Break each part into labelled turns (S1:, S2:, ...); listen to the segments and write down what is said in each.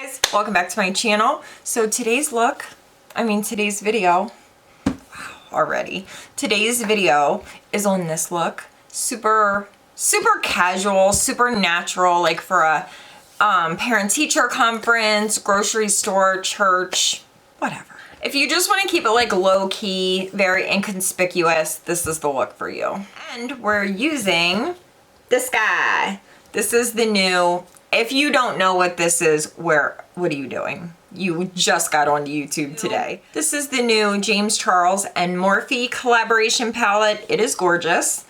S1: Guys, welcome back to my channel. So today's video, today's video is on this look. Super casual, super natural, like for a parent-teacher conference, grocery store, church, whatever. If you just want to keep it like low-key, very inconspicuous, this is the look for you. And we're using this guy. This is the new, if you don't know what this is, what are you doing? You just got onto YouTube today. This is the new James Charles and Morphe collaboration palette. It is gorgeous.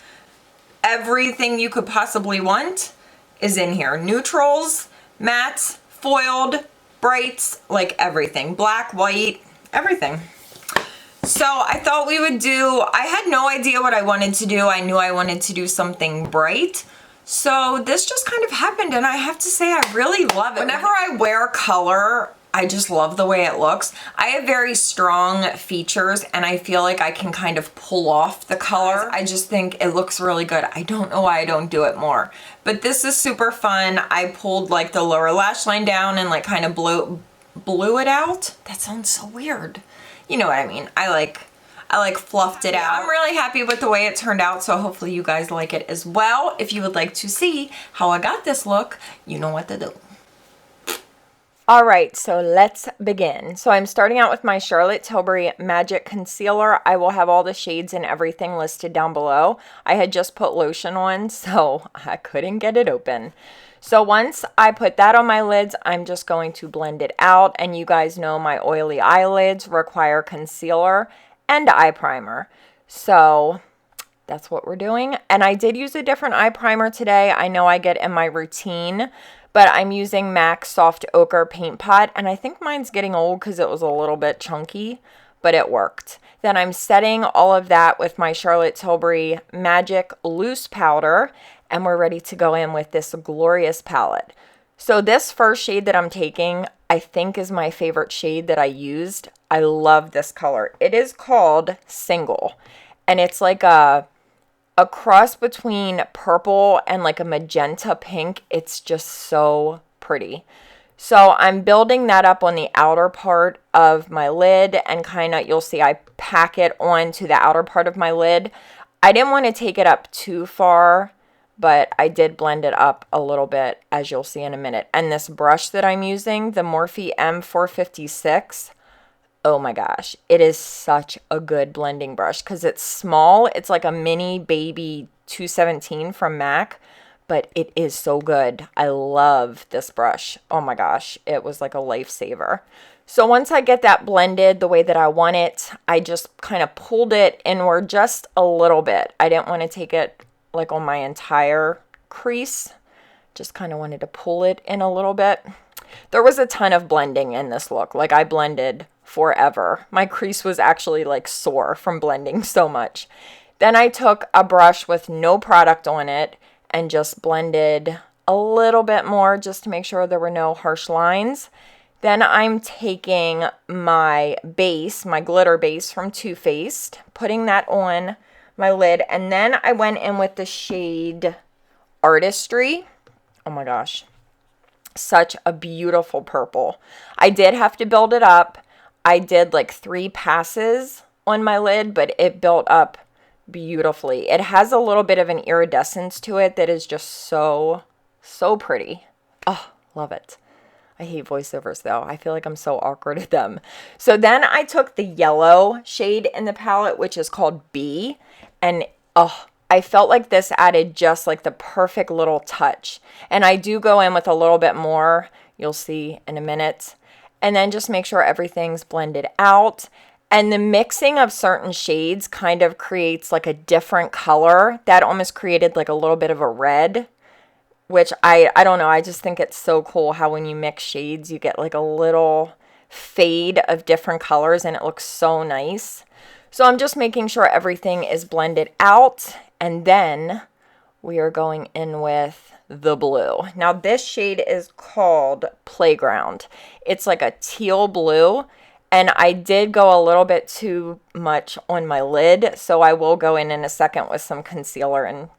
S1: Everything you could possibly want is in here. Neutrals, mattes, foiled, brights, like everything. Black, white, everything. So I thought we would do, I had no idea what I wanted to do. I knew I wanted to do something bright. So this just kind of happened, and I have to say I really love it. Whenever I wear color, I just love the way it looks. I have very strong features, and I feel like I can kind of pull off the color. I just think it looks really good. I don't know why I don't do it more. But this is super fun. I pulled like the lower lash line down and like kind of blew it out. That sounds so weird. You know what I mean. I like fluffed it out. I'm really happy with the way it turned out, so hopefully you guys like it as well. If you would like to see how I got this look, you know what to do. All right, so let's begin. So I'm starting out with my Charlotte Tilbury Magic Concealer. I will have all the shades and everything listed down below. I had just put lotion on, so I couldn't get it open. So once I put that on my lids, I'm just going to blend it out. And you guys know my oily eyelids require concealer and eye primer. So that's what we're doing. And I did use a different eye primer today. I know I get in my routine, but I'm using MAC Soft Ochre Paint Pot. And I think mine's getting old because it was a little bit chunky, but it worked. Then I'm setting all of that with my Charlotte Tilbury Magic Loose Powder. And we're ready to go in with this glorious palette. So this first shade that I'm taking, I think is my favorite shade that I used. I love this color. It is called Single. And it's like a cross between purple and like a magenta pink. It's just so pretty. So I'm building that up on the outer part of my lid, and kind of, you'll see I pack it onto the outer part of my lid. I didn't want to take it up too far, but I did blend it up a little bit, as you'll see in a minute. And this brush that I'm using, the Morphe M456, oh my gosh, it is such a good blending brush because it's small. It's like a mini baby 217 from MAC, but it is so good. I love this brush. Oh my gosh, it was like a lifesaver. So once I get that blended the way that I want it, I just kind of pulled it inward just a little bit. I didn't want to take it like on my entire crease. Just kind of wanted to pull it in a little bit. There was a ton of blending in this look. Like, I blended forever. My crease was actually like sore from blending so much. Then I took a brush with no product on it and just blended a little bit more just to make sure there were no harsh lines. Then I'm taking my base, my glitter base from Too Faced, putting that on my lid, and then I went in with the shade Artistry. Oh my gosh, such a beautiful purple. I did have to build it up. I did like 3 passes on my lid, but it built up beautifully. It has a little bit of an iridescence to it that is just so pretty. Oh, love it. I hate voiceovers though. I feel like I'm so awkward at them. So then I took the yellow shade in the palette, which is called B. And oh, I felt like this added just like the perfect little touch. And I do go in with a little bit more. You'll see in a minute. And then just make sure everything's blended out. And the mixing of certain shades kind of creates like a different color. That almost created like a little bit of a red, which I don't know. I just think it's so cool how when you mix shades, you get like a little fade of different colors, and it looks so nice. So I'm just making sure everything is blended out, and then we are going in with the blue. Now this shade is called Playground. It's like a teal blue, and I did go a little bit too much on my lid, so I will go in a second with some concealer and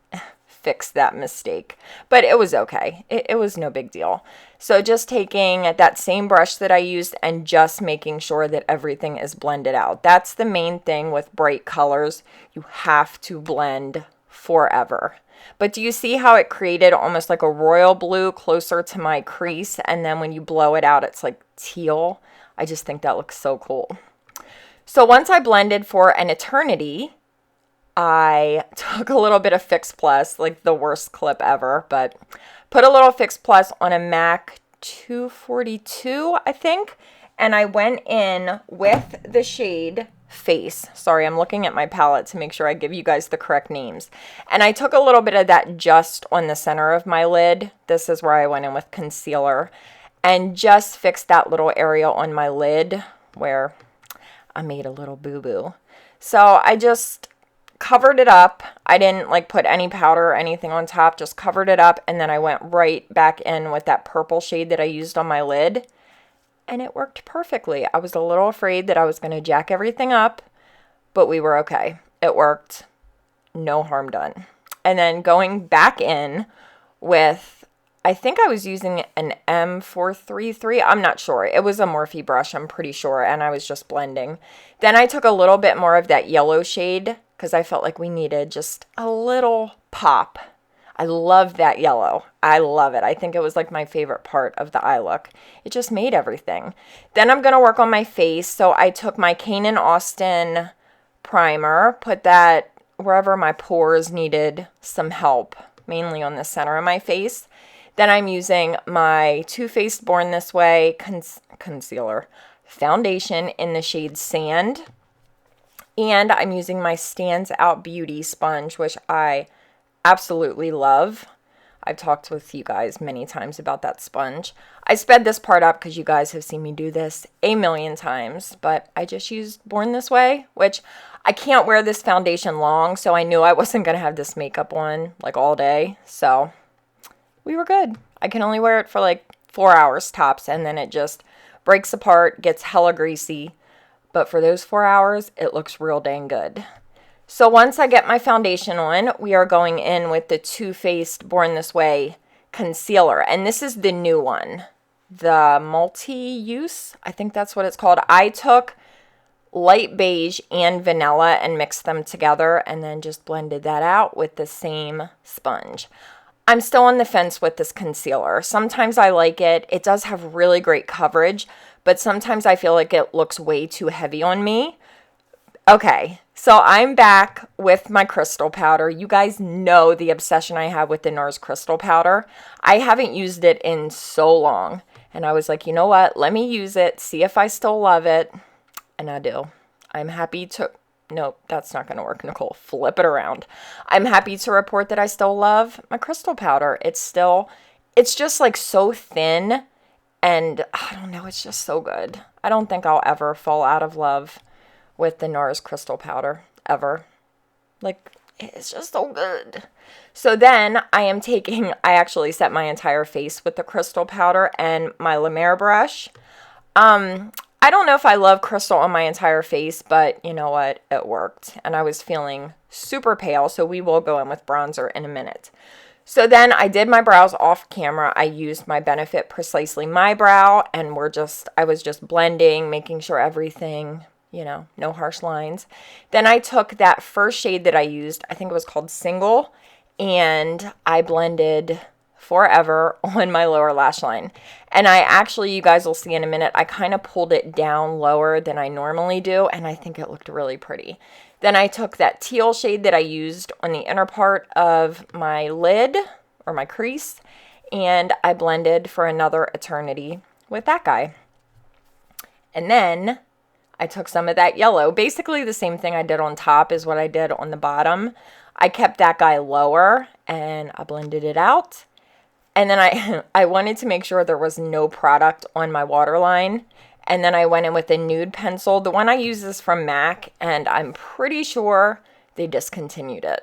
S1: fix that mistake. But it was okay. It was no big deal. So just taking that same brush that I used and just making sure that everything is blended out. That's the main thing with bright colors. You have to blend forever. But do you see how it created almost like a royal blue closer to my crease? And then when you blow it out, it's like teal. I just think that looks so cool. So once I blended for an eternity, I took a little bit of Fix Plus, like the worst clip ever, but put a little Fix Plus on a MAC 242, I think, and I went in with the shade Face. Sorry, I'm looking at my palette to make sure I give you guys the correct names. And I took a little bit of that just on the center of my lid. This is where I went in with concealer and just fixed that little area on my lid where I made a little boo-boo. So I just covered it up. I didn't like put any powder or anything on top, just covered it up, and then I went right back in with that purple shade that I used on my lid, and it worked perfectly. I was a little afraid that I was going to jack everything up, but we were okay. It worked. No harm done. And then going back in with, I think I was using an M433. I'm not sure. It was a Morphe brush, I'm pretty sure, and I was just blending. Then I took a little bit more of that yellow shade because I felt like we needed just a little pop. I love that yellow. I love it. I think it was like my favorite part of the eye look. It just made everything. Then I'm going to work on my face. So I took my Kane and Austin primer, put that wherever my pores needed some help, mainly on the center of my face. Then I'm using my Too Faced Born This Way concealer foundation in the shade Sand. And I'm using my Stands Out Beauty sponge, which I absolutely love. I've talked with you guys many times about that sponge. I sped this part up because you guys have seen me do this a million times, but I just used Born This Way, which I can't wear this foundation long, so I knew I wasn't going to have this makeup on like all day, so we were good. I can only wear it for like 4 hours tops, and then it just breaks apart, gets hella greasy. But for those 4 hours, it looks real dang good. So once I get my foundation on, we are going in with the Too Faced Born This Way concealer. And this is the new one, the multi-use. I think that's what it's called. I took light beige and vanilla and mixed them together and then just blended that out with the same sponge. I'm still on the fence with this concealer. Sometimes I like it. It does have really great coverage, but sometimes I feel like it looks way too heavy on me. Okay, so I'm back with my crystal powder. You guys know the obsession I have with the NARS crystal powder. I haven't used it in so long, and I was like, you know what? Let me use it, see if I still love it, and I do. I'm happy to... Nope, that's not going to work, Nicole. Flip it around. I'm happy to report that I still love my crystal powder. It's just like so thin, and I don't know, it's just so good. I don't think I'll ever fall out of love with the NARS crystal powder, ever. Like, it's just so good. So then I actually set my entire face with the crystal powder and my La Mer brush. I don't know if I love crystal on my entire face, but you know what? It worked. And I was feeling super pale, so we will go in with bronzer in a minute. So then I did my brows off camera. I used my Benefit Precisely My Brow, and I was just blending, making sure everything, you know, no harsh lines. Then I took that first shade that I used, I think it was called Single, and I blended Forever on my lower lash line. And I actually, you guys will see in a minute, I kind of pulled it down lower than I normally do, and I think it looked really pretty. Then I took that teal shade that I used on the inner part of my lid, or my crease, and I blended for another eternity with that guy. And then I took some of that yellow. Basically the same thing I did on top is what I did on the bottom. I kept that guy lower, and I blended it out. And then I wanted to make sure there was no product on my waterline. And then I went in with a nude pencil. The one I use is from MAC, and I'm pretty sure they discontinued it.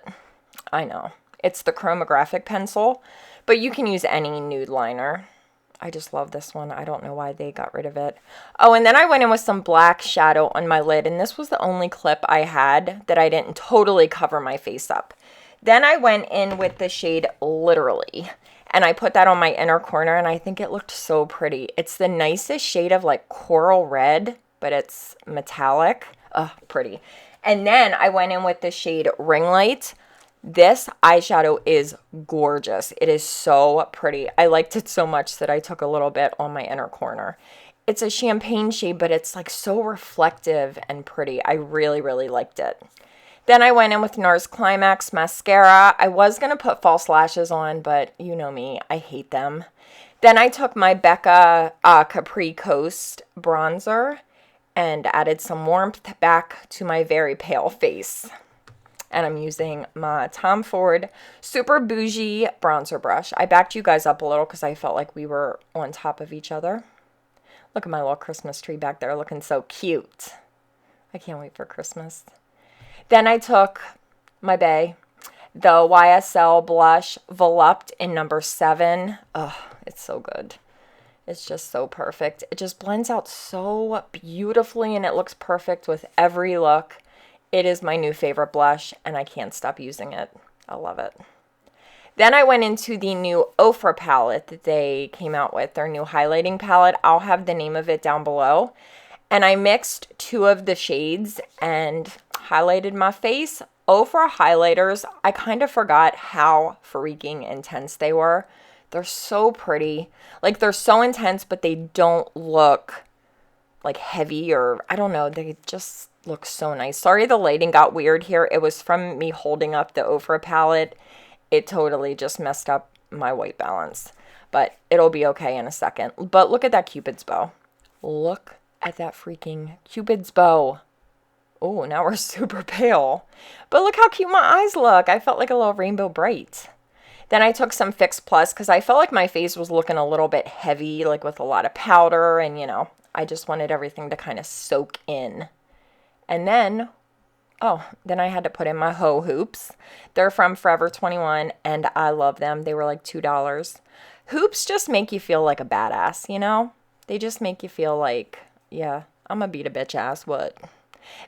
S1: I know. It's the Chromagraphic pencil, but you can use any nude liner. I just love this one. I don't know why they got rid of it. Oh, and then I went in with some black shadow on my lid, and this was the only clip I had that I didn't totally cover my face up. Then I went in with the shade Literally, and I put that on my inner corner, and I think it looked so pretty. It's the nicest shade of like coral red, but it's metallic. Ugh, pretty. And then I went in with the shade Ring Light. This eyeshadow is gorgeous. It is so pretty. I liked it so much that I took a little bit on my inner corner. It's a champagne shade, but it's like so reflective and pretty. I really, really liked it. Then I went in with NARS Climax mascara. I was going to put false lashes on, but you know me, I hate them. Then I took my Becca Capri Coast bronzer and added some warmth back to my very pale face. And I'm using my Tom Ford Super Bougie bronzer brush. I backed you guys up a little because I felt like we were on top of each other. Look at my little Christmas tree back there looking so cute. I can't wait for Christmas. Then I took my Bay, the YSL blush Volupte in number 7. Oh, it's so good. It's just so perfect. It just blends out so beautifully and it looks perfect with every look. It is my new favorite blush and I can't stop using it. I love it. Then I went into the new OFRA palette that they came out with, their new highlighting palette. I'll have the name of it down below. And I mixed 2 of the shades and highlighted my face. OFRA highlighters, I kind of forgot how freaking intense they were. They're so pretty. Like, they're so intense, but they don't look like heavy or, I don't know, they just look so nice. Sorry the lighting got weird here. It was from me holding up the OFRA palette. It totally just messed up my white balance, but it'll be okay in a second. But look at that Cupid's bow. Look at that freaking Cupid's bow. Oh, now we're super pale. But look how cute my eyes look. I felt like a little Rainbow Bright. Then I took some Fix Plus because I felt like my face was looking a little bit heavy, like with a lot of powder. And, you know, I just wanted everything to kind of soak in. And then, then I had to put in my Ho Hoops. They're from Forever 21, and I love them. They were like $2. Hoops just make you feel like a badass, you know? They just make you feel like, yeah, I'm gonna beat a bitch ass, what?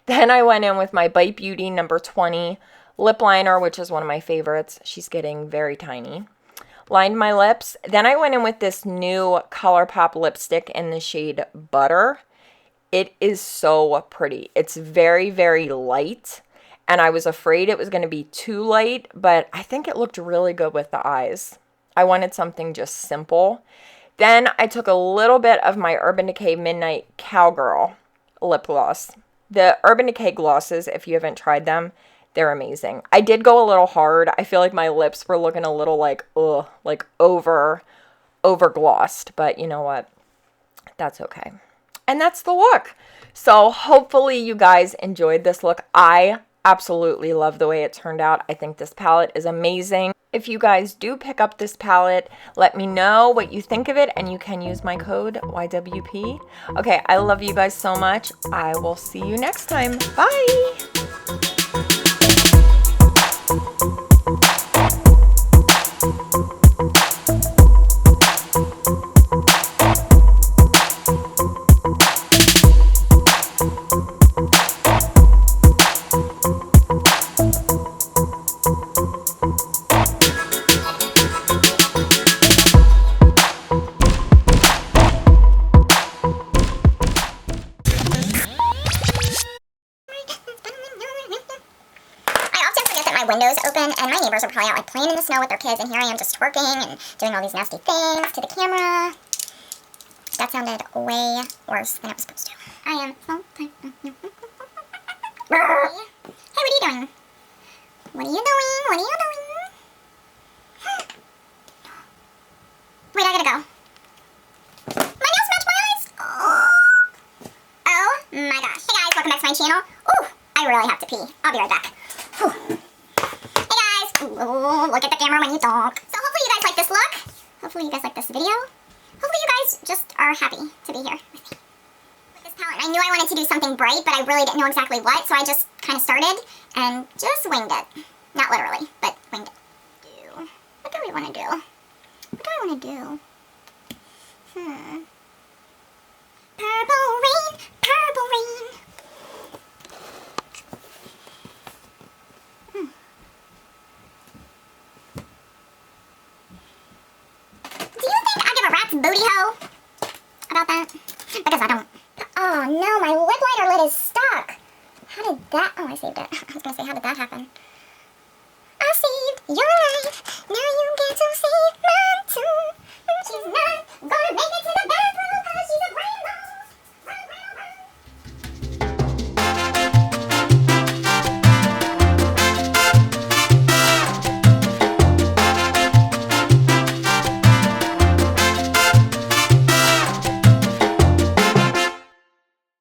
S1: Then I went in with my Bite Beauty number 20 lip liner, which is one of my favorites. She's getting very tiny. Lined my lips. Then I went in with this new Colourpop lipstick in the shade Butter. It is so pretty. It's very, very light, and I was afraid it was going to be too light, but I think it looked really good with the eyes. I wanted something just simple. Then I took a little bit of my Urban Decay Midnight Cowgirl lip gloss. The Urban Decay glosses, if you haven't tried them, they're amazing. I did go a little hard. I feel like my lips were looking a little like, like over glossed, but you know what? That's okay. And that's the look. So hopefully you guys enjoyed this look. I absolutely love the way it turned out. I think this palette is amazing. If you guys do pick up this palette, let me know what you think of it, and you can use my code YWP. Okay, I love you guys so much. I will see you next time. Bye!
S2: Windows open, and my neighbors are probably out like playing in the snow with their kids, and here I am just twerking and doing all these nasty things to the camera. That sounded way worse than it was supposed to. I am so Hey, what are you doing? What are you doing? What are you doing? Wait, I gotta go. My nails match my eyes. Oh my gosh. Hey guys, welcome back to my channel. Ooh, I really have to pee. I'll be right back. Whew. Ooh, look at the camera when you talk. So hopefully you guys like this look. Hopefully you guys like this video. Hopefully you guys just are happy to be here with me. With this palette, I knew I wanted to do something bright, but I really didn't know exactly what, so I just kind of started and just winged it. Not literally, but winged it. What do we want to do? What do I want to do? Purple rain, purple rain. because I don't. Oh no, my lip liner lid is stuck. How did that, oh, I saved it. I was gonna say, how did that happen? I saved your